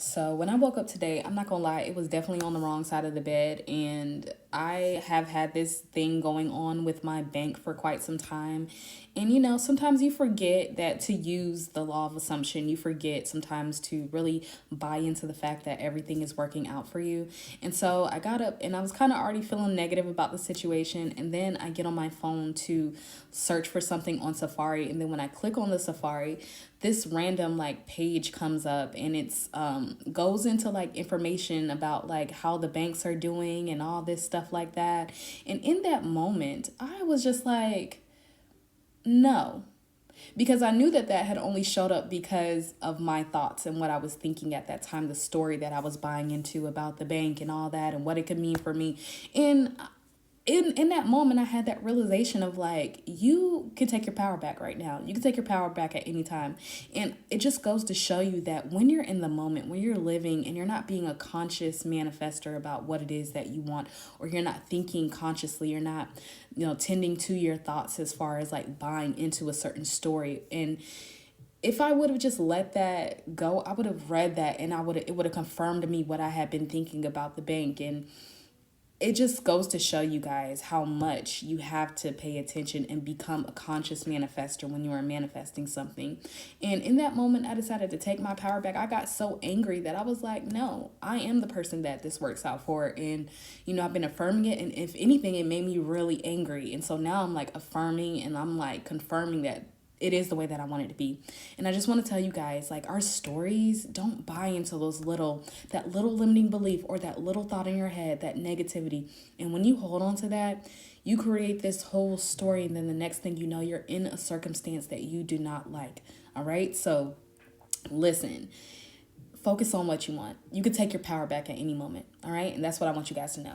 So when I woke up today, I'm not gonna lie, it was definitely on the wrong side of the bed. And I have had this thing going on with my bank for quite some time. And sometimes you forget that to use the law of assumption, you forget sometimes to really buy into the fact that everything is working out for you. And so I got up and I was kind of already feeling negative about the situation. And then I get on my phone to search for something on Safari. And then when I click on the Safari, this random like page comes up and it's goes into like information about like how the banks are doing and all this stuff like that. And in that moment, I was just like, no, because I knew that that had only showed up because of my thoughts and what I was thinking at that time, the story that I was buying into about the bank and all that and what it could mean for me. And in that moment, I had that realization of like, you can take your power back right now. You can take your power back at any time. And it just goes to show you that when you're in the moment, when you're living and you're not being a conscious manifester about what it is that you want, or you're not thinking consciously, you're not, tending to your thoughts as far as like buying into a certain story. And if I would have just let that go, I would have read that and it would have confirmed to me what I had been thinking about the bank. And it just goes to show you guys how much you have to pay attention and become a conscious manifester when you are manifesting something. And in that moment, I decided to take my power back. I got so angry that I was like, no, I am the person that this works out for. And, I've been affirming it. And if anything, it made me really angry. And so now I'm like affirming and I'm like confirming that it is the way that I want it to be. And I just want to tell you guys, like, our stories, don't buy into that little limiting belief or that little thought in your head, that negativity. And when you hold on to that, you create this whole story. And then the next thing you know, you're in a circumstance that you do not like. All right. So listen, focus on what you want. You can take your power back at any moment. All right. And that's what I want you guys to know.